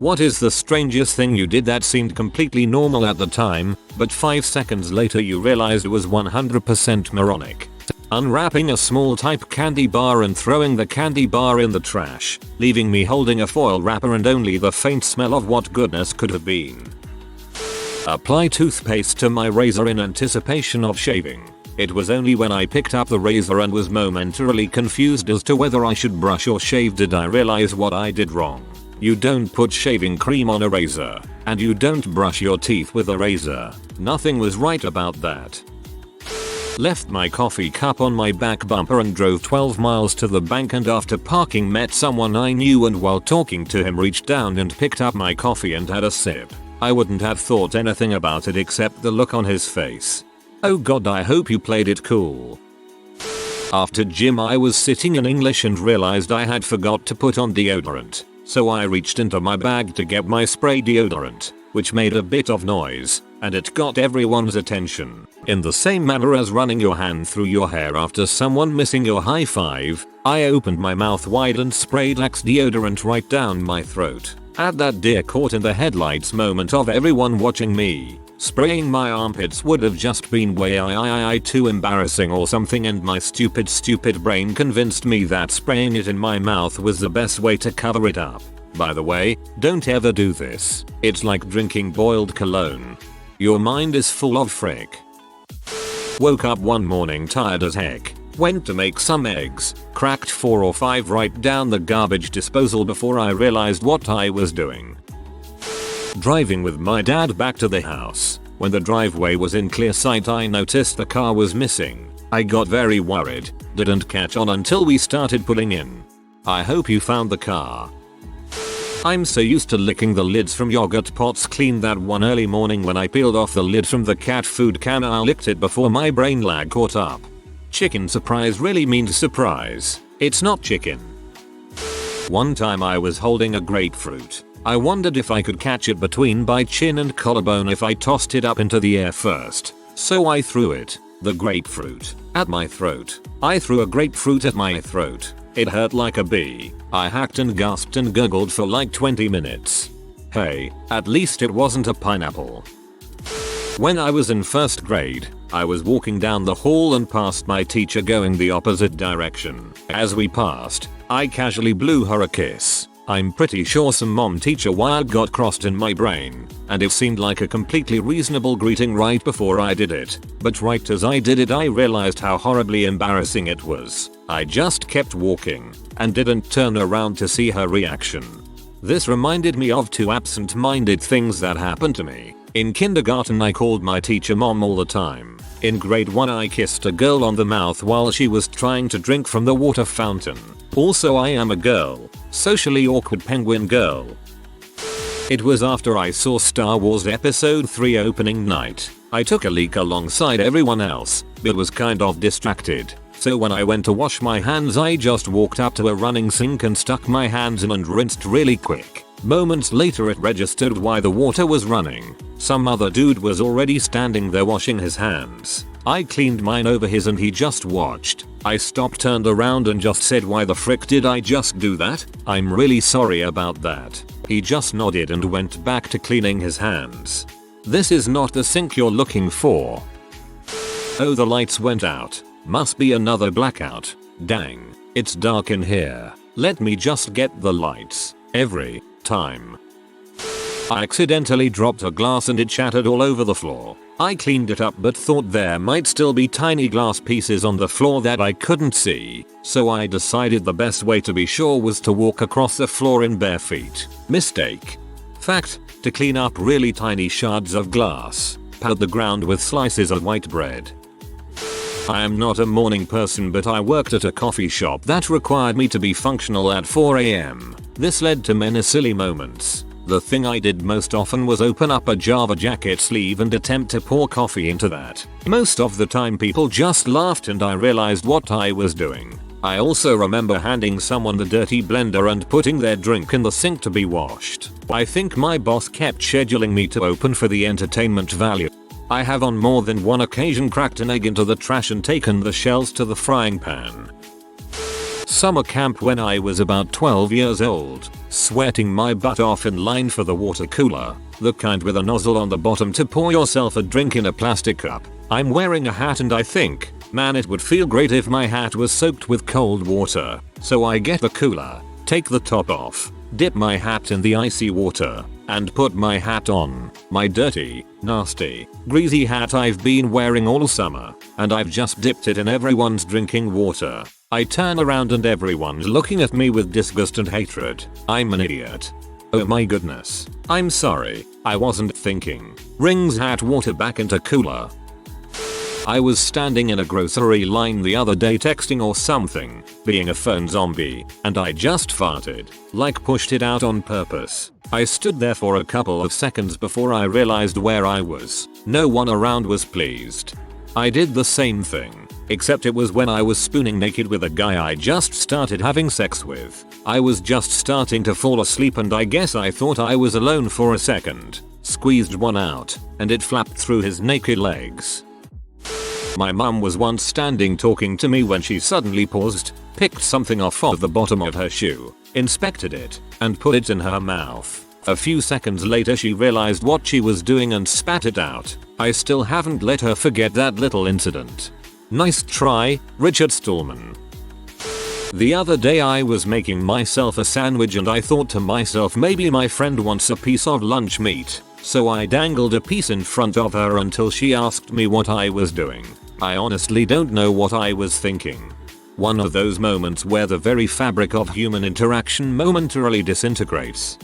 What is the strangest thing you did that seemed completely normal at the time, but 5 seconds later you realized it was 100% moronic? Unwrapping a small type candy bar and throwing the candy bar in the trash, leaving me holding a foil wrapper and only the faint smell of what goodness could have been. Apply toothpaste to my razor in anticipation of shaving. It was only when I picked up the razor and was momentarily confused as to whether I should brush or shave did I realize what I did wrong. You don't put shaving cream on a razor, and you don't brush your teeth with a razor. Nothing was right about that. Left my coffee cup on my back bumper and drove 12 miles to the bank, and after parking met someone I knew and while talking to him reached down and picked up my coffee and had a sip. I wouldn't have thought anything about it except the look on his face. Oh god, I hope you played it cool. After gym I was sitting in English and realized I had forgot to put on deodorant, so I reached into my bag to get my spray deodorant, which made a bit of noise, and it got everyone's attention. In the same manner as running your hand through your hair after someone missing your high five, I opened my mouth wide and sprayed Axe deodorant right down my throat. At that deer caught in the headlights moment of everyone watching me, spraying my armpits would have just been way too embarrassing or something, and my stupid brain convinced me that spraying it in my mouth was the best way to cover it up. By the way, don't ever do this. It's like drinking boiled cologne. Your mind is full of frick. Woke up one morning tired as heck. Went to make some eggs, cracked 4 or 5 right down the garbage disposal before I realized what I was doing. Driving with my dad back to the house. When the driveway was in clear sight I noticed the car was missing. I got very worried, didn't catch on until we started pulling in. I hope you found the car. I'm so used to licking the lids from yogurt pots clean that one early morning when I peeled off the lid from the cat food can I licked it before my brain lag caught up. Chicken surprise really means surprise. It's not chicken. One time I was holding a grapefruit. I wondered if I could catch it between my chin and collarbone if I tossed it up into the air first. So I threw it, the grapefruit, at my throat. I threw a grapefruit at my throat. It hurt like a bee. I hacked and gasped and gurgled for like 20 minutes. Hey, at least it wasn't a pineapple. When I was in first grade, I was walking down the hall and passed my teacher going the opposite direction. As we passed, I casually blew her a kiss. I'm pretty sure some mom-teacher wire got crossed in my brain, and it seemed like a completely reasonable greeting right before I did it. But right as I did it I realized how horribly embarrassing it was. I just kept walking, and didn't turn around to see her reaction. This reminded me of 2 absent-minded things that happened to me. In kindergarten I called my teacher mom all the time. In grade 1 I kissed a girl on the mouth while she was trying to drink from the water fountain. Also I am a girl. Socially awkward penguin girl. It was after I saw Star Wars Episode 3 opening night. I took a leak alongside everyone else, but was kind of distracted. So when I went to wash my hands I just walked up to a running sink and stuck my hands in and rinsed really quick. Moments later it registered why the water was running. Some other dude was already standing there washing his hands. I cleaned mine over his and he just watched. I stopped, turned around and just said, "Why the frick did I just do that? I'm really sorry about that." He just nodded and went back to cleaning his hands. This is not the sink you're looking for. Oh, the lights went out. Must be another blackout. Dang. It's dark in here. Let me just get the lights. Every time. I accidentally dropped a glass and it shattered all over the floor. I cleaned it up but thought there might still be tiny glass pieces on the floor that I couldn't see, so I decided the best way to be sure was to walk across the floor in bare feet. Mistake. Fact, to clean up really tiny shards of glass, pad the ground with slices of white bread. I am not a morning person, but I worked at a coffee shop that required me to be functional at 4 AM. This led to many silly moments. The thing I did most often was open up a Java jacket sleeve and attempt to pour coffee into that. Most of the time people just laughed and I realized what I was doing. I also remember handing someone the dirty blender and putting their drink in the sink to be washed. I think my boss kept scheduling me to open for the entertainment value. I have on more than one occasion cracked an egg into the trash and taken the shells to the frying pan. Summer camp when I was about 12 years old. sweating my butt off in line for the water cooler, the kind with a nozzle on the bottom to pour yourself a drink in a plastic cup. I'm wearing a hat and I think, man, it would feel great if my hat was soaked with cold water. So I get the cooler, take the top off, dip my hat in the icy water, and put my hat on. My dirty, nasty, greasy hat I've been wearing all summer, and I've just dipped it in everyone's drinking water. I turn around and everyone's looking at me with disgust and hatred. I'm an idiot. Oh my goodness. I'm sorry. I wasn't thinking. Rings hat water back into cooler. I was standing in a grocery line the other day texting or something, being a phone zombie, and I just farted, like pushed it out on purpose. I stood there for a couple of seconds before I realized where I was. No one around was pleased. I did the same thing, except it was when I was spooning naked with a guy I just started having sex with. I was just starting to fall asleep and I guess I thought I was alone for a second. Squeezed one out, and it flapped through his naked legs. My mum was once standing talking to me when she suddenly paused, picked something off of the bottom of her shoe, inspected it, and put it in her mouth. A few seconds later she realized what she was doing and spat it out. I still haven't let her forget that little incident. Nice try, Richard Stallman. The other day I was making myself a sandwich and I thought to myself maybe my friend wants a piece of lunch meat. So I dangled a piece in front of her until she asked me what I was doing. I honestly don't know what I was thinking. One of those moments where the very fabric of human interaction momentarily disintegrates.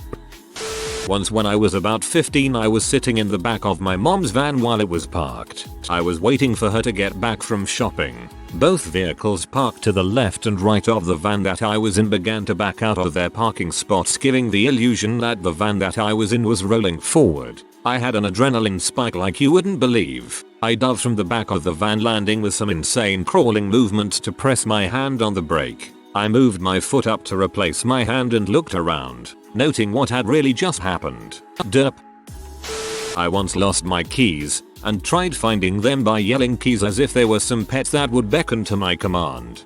Once when I was about 15 I was sitting in the back of my mom's van while it was parked. I was waiting for her to get back from shopping. Both vehicles parked to the left and right of the van that I was in began to back out of their parking spots, giving the illusion that the van that I was in was rolling forward. I had an adrenaline spike like you wouldn't believe. I dove from the back of the van, landing with some insane crawling movements to press my hand on the brake. I moved my foot up to replace my hand and looked around, noting what had really just happened. Derp. I once lost my keys and tried finding them by yelling keys as if they were some pets that would beckon to my command.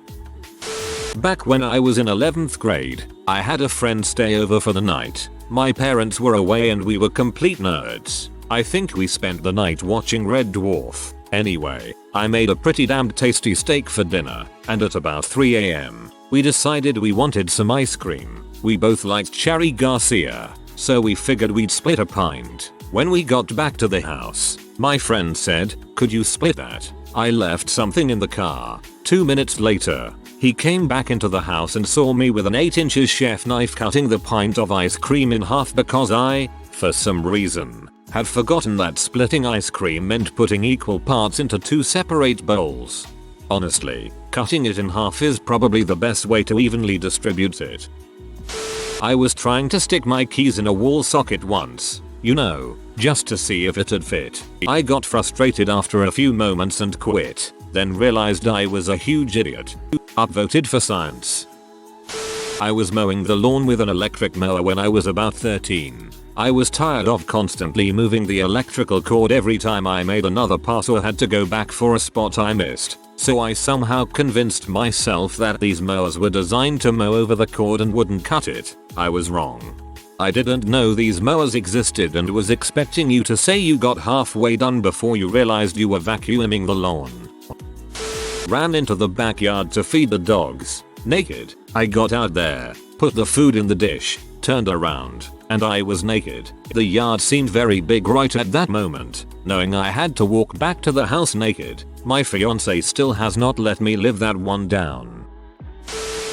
Back when I was in 11th grade, I had a friend stay over for the night. My parents were away and we were complete nerds. I think we spent the night watching Red Dwarf. Anyway, I made a pretty damn tasty steak for dinner, and at about 3 AM, we decided we wanted some ice cream. We both liked Cherry Garcia, so we figured we'd split a pint. When we got back to the house, my friend said, "Could you split that?" I left something in the car. 2 minutes later, he came back into the house and saw me with an 8-inch chef knife cutting the pint of ice cream in half because I, for some reason, had forgotten that splitting ice cream meant putting equal parts into 2 separate bowls. Honestly, cutting it in half is probably the best way to evenly distribute it. I was trying to stick my keys in a wall socket once, you know, just to see if it'd fit. I got frustrated after a few moments and quit, then realized I was a huge idiot. Upvoted for science. I was mowing the lawn with an electric mower when I was about 13. I was tired of constantly moving the electrical cord every time I made another pass or had to go back for a spot I missed. So I somehow convinced myself that these mowers were designed to mow over the cord and wouldn't cut it. I was wrong. I didn't know these mowers existed and was expecting you to say you got halfway done before you realized you were vacuuming the lawn. Ran into the backyard to feed the dogs. Naked, I got out there, put the food in the dish, turned around, and I was naked. The yard seemed very big right at that moment. Knowing I had to walk back to the house naked, my fiance still has not let me live that one down.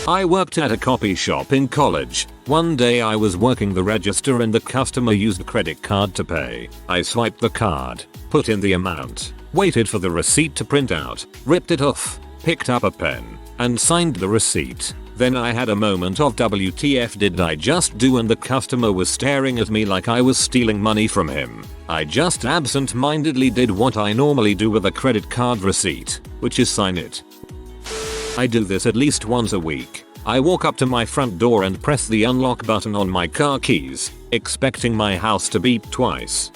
I worked at a copy shop in college. One day I was working the register and the customer used a credit card to pay. I swiped the card, put in the amount, waited for the receipt to print out, ripped it off, picked up a pen, and signed the receipt. Then I had a moment of WTF did I just do, and the customer was staring at me like I was stealing money from him. I just absent-mindedly did what I normally do with a credit card receipt, which is sign it. I do this at least once a week. I walk up to my front door and press the unlock button on my car keys, expecting my house to beep twice.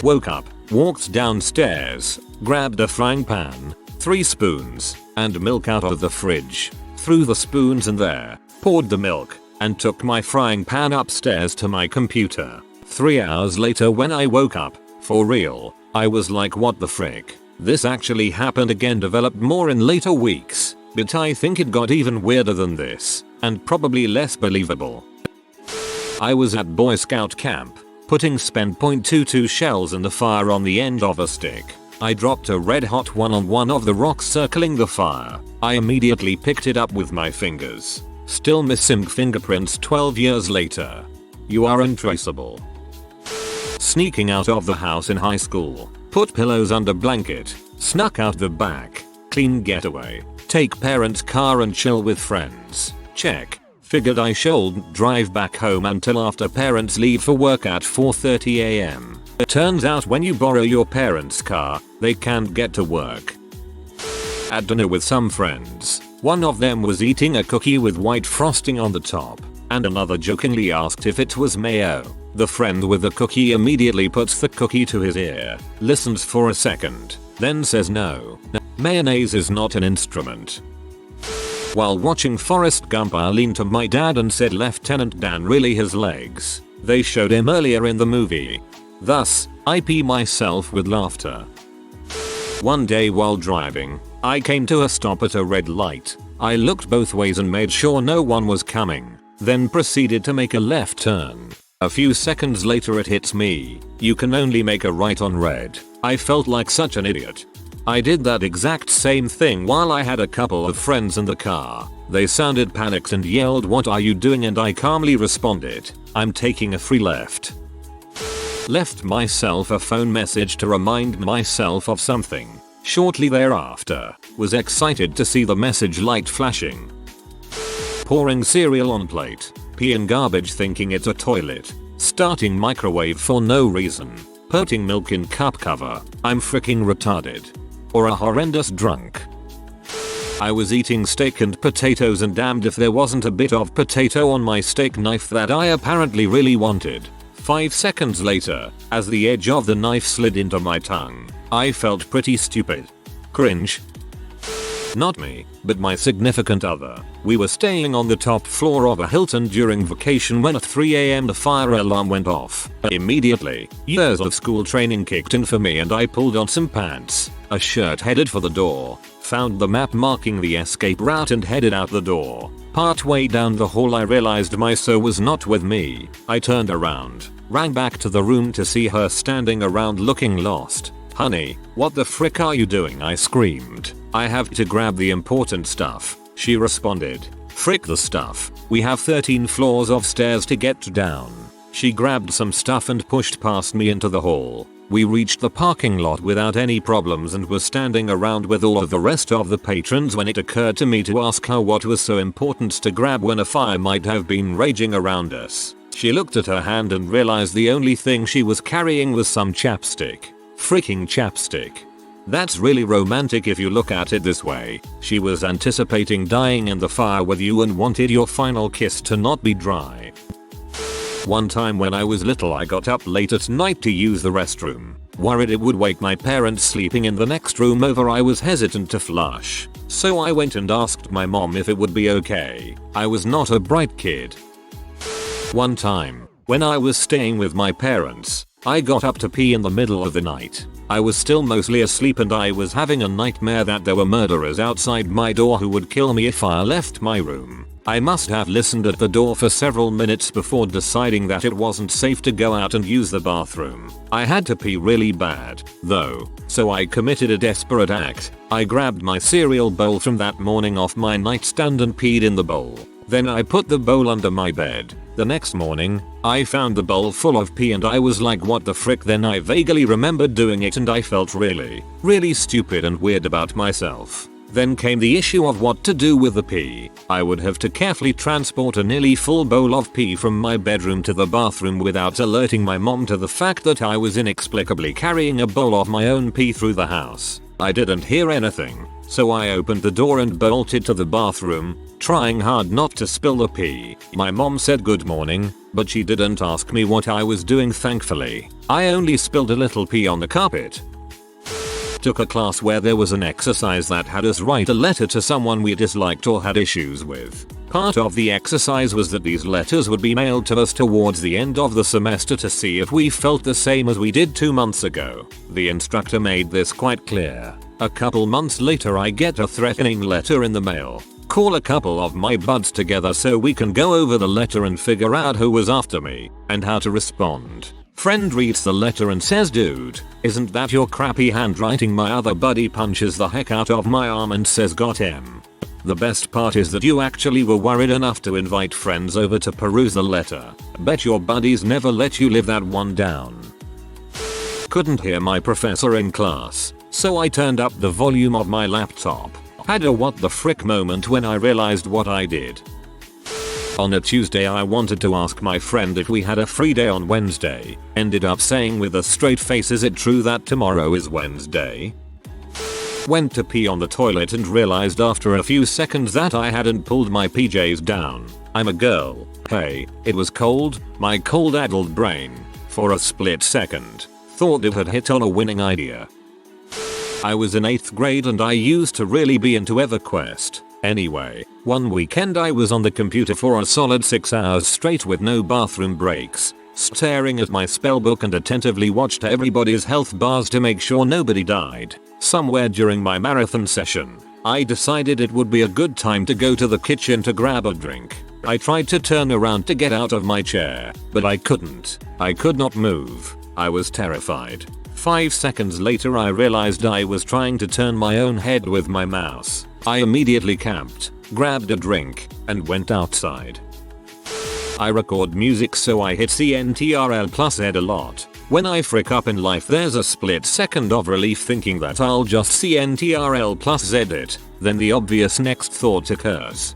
Woke up, walked downstairs, grabbed a frying pan, 3 spoons, and milk out of the fridge. Threw the spoons in there, poured the milk, and took my frying pan upstairs to my computer. 3 hours later when I woke up, for real, I was like, what the frick? This actually happened again. Developed more in later weeks, but I think it got even weirder than this, and probably less believable. I was at Boy Scout camp, putting spent .22 shells in the fire on the end of a stick. I dropped a red hot one on one of the rocks circling the fire. I immediately picked it up with my fingers. Still missing fingerprints 12 years later. You are untraceable. Sneaking out of the house in high school. Put pillows under blanket. Snuck out the back. Clean getaway. Take parents' car and chill with friends. Check. Figured I shouldn't drive back home until after parents leave for work at 4:30 am. Turns out when you borrow your parents' car, they can't get to work. At dinner with some friends, one of them was eating a cookie with white frosting on the top, and another jokingly asked if it was mayo. The friend with the cookie immediately puts the cookie to his ear, listens for a second, then says no. Mayonnaise is not an instrument. While watching Forrest Gump, I leaned to my dad and said, Lieutenant Dan really has legs. They showed him earlier in the movie. Thus, I pee myself with laughter. One day while driving, I came to a stop at a red light. I looked both ways and made sure no one was coming, then proceeded to make a left turn. A few seconds later it hits me. You can only make a right on red. I felt like such an idiot. I did that exact same thing while I had a couple of friends in the car. They sounded panicked and yelled, "What are you doing?" and I calmly responded, "I'm taking a free left." Left myself a phone message to remind myself of something. Shortly thereafter, was excited to see the message light flashing. Pouring cereal on plate. Peeing garbage thinking it's a toilet. Starting microwave for no reason. Putting milk in cup cover. I'm freaking retarded. Or a horrendous drunk. I was eating steak and potatoes and damned if there wasn't a bit of potato on my steak knife that I apparently really wanted. 5 seconds later, as the edge of the knife slid into my tongue, I felt pretty stupid. Cringe. Not me, but my significant other. We were staying on the top floor of a Hilton during vacation when at 3 am the fire alarm went off. Immediately, years of school training kicked in for me and I pulled on some pants, a shirt, headed for the door, found the map marking the escape route and headed out the door. Partway down the hall I realized my so was not with me. I turned around, ran back to the room to see her standing around looking lost. "Honey, what the frick are you doing?" I screamed. "I have to grab the important stuff," she responded. "Frick the stuff. We have 13 floors of stairs to get down." She grabbed some stuff and pushed past me into the hall. We reached the parking lot without any problems and were standing around with all of the rest of the patrons when it occurred to me to ask her what was so important to grab when a fire might have been raging around us. She looked at her hand and realized the only thing she was carrying was some chapstick. Freaking chapstick. That's really romantic if you look at it this way. She was anticipating dying in the fire with you and wanted your final kiss to not be dry. One time when I was little I got up late at night to use the restroom. Worried it would wake my parents sleeping in the next room over, I was hesitant to flush. So I went and asked my mom if it would be okay. I was not a bright kid. One time, when I was staying with my parents, I got up to pee in the middle of the night. I was still mostly asleep and I was having a nightmare that there were murderers outside my door who would kill me if I left my room. I must have listened at the door for several minutes before deciding that it wasn't safe to go out and use the bathroom. I had to pee really bad, though, so I committed a desperate act. I grabbed my cereal bowl from that morning off my nightstand and peed in the bowl. Then I put the bowl under my bed. The next morning, I found the bowl full of pee and I was like, what the frick? Then I vaguely remembered doing it and I felt really stupid and weird about myself. Then came the issue of what to do with the pee. I would have to carefully transport a nearly full bowl of pee from my bedroom to the bathroom without alerting my mom to the fact that I was inexplicably carrying a bowl of my own pee through the house. I didn't hear anything, so I opened the door and bolted to the bathroom, trying hard not to spill the pee. My mom said good morning, but she didn't ask me what I was doing, thankfully. I only spilled a little pee on the carpet. Took a class where there was an exercise that had us write a letter to someone we disliked or had issues with. Part of the exercise was that these letters would be mailed to us towards the end of the semester to see if we felt the same as we did 2 months ago. The instructor made this quite clear. A couple months later I get a threatening letter in the mail. Call a couple of my buds together so we can go over the letter and figure out who was after me and how to respond. Friend reads the letter and says, "Dude, isn't that your crappy handwriting?" My other buddy punches the heck out of my arm and says, "Got him." The best part is that you actually were worried enough to invite friends over to peruse the letter. Bet your buddies never let you live that one down. Couldn't hear my professor in class, so I turned up the volume of my laptop. Had a what the frick moment when I realized what I did. On a Tuesday I wanted to ask my friend if we had a free day on Wednesday. Ended up saying with a straight face, "Is it true that tomorrow is Wednesday?" Went to pee on the toilet and realized after a few seconds that I hadn't pulled my PJs down. I'm a girl. Hey, it was cold. My cold addled brain, for a split second, thought it had hit on a winning idea. I was in 8th grade and I used to really be into EverQuest. Anyway, one weekend I was on the computer for a solid 6 hours straight with no bathroom breaks, staring at my spellbook and attentively watched everybody's health bars to make sure nobody died. Somewhere during my marathon session, I decided it would be a good time to go to the kitchen to grab a drink. I tried to turn around to get out of my chair, but I couldn't. I could not move. I was terrified. 5 seconds later I realized I was trying to turn my own head with my mouse. I immediately camped, grabbed a drink, and went outside. I record music so I hit CTRL+Z a lot. When I frick up in life there's a split second of relief thinking that I'll just CTRL+Z it, then the obvious next thought occurs.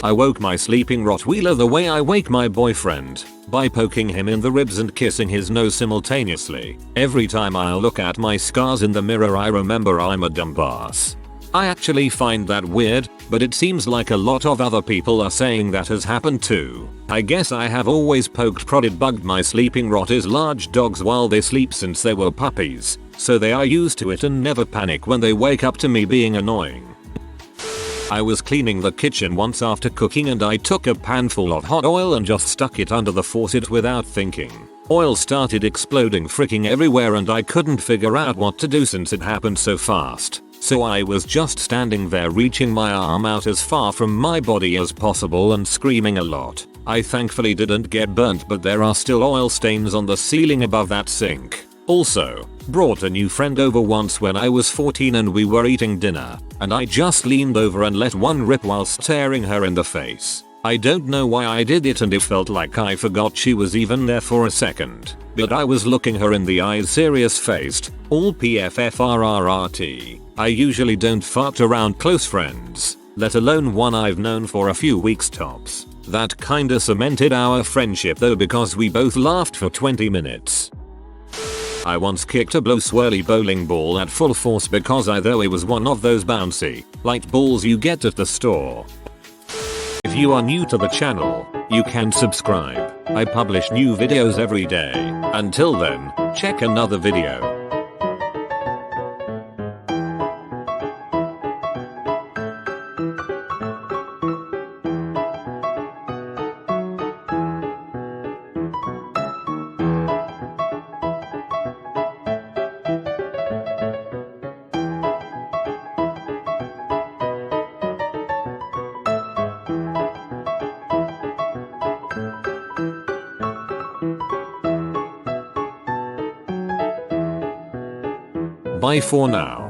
I woke my sleeping Rottweiler the way I wake my boyfriend, by poking him in the ribs and kissing his nose simultaneously. Every time I look at my scars in the mirror I remember I'm a dumbass. I actually find that weird, but it seems like a lot of other people are saying that has happened too. I guess I have always poked, prodded, bugged my sleeping Rotter's large dogs while they sleep since they were puppies, so they are used to it and never panic when they wake up to me being annoying. I was cleaning the kitchen once after cooking and I took a pan full of hot oil and just stuck it under the faucet without thinking. Oil started exploding freaking everywhere and I couldn't figure out what to do since it happened so fast. So I was just standing there reaching my arm out as far from my body as possible and screaming a lot. I thankfully didn't get burnt, but there are still oil stains on the ceiling above that sink. Also, brought a new friend over once when I was 14 and we were eating dinner, and I just leaned over and let one rip while staring her in the face. I don't know why I did it and it felt like I forgot she was even there for a second, but I was looking her in the eyes serious faced, all PFFRRRT. I usually don't fart around close friends, let alone one I've known for a few weeks tops. That kinda cemented our friendship though because we both laughed for 20 minutes. I once kicked a blue swirly bowling ball at full force because I thought it was one of those bouncy, light balls you get at the store. If you are new to the channel, you can subscribe. I publish new videos every day. Until then, check another video. Bye for now.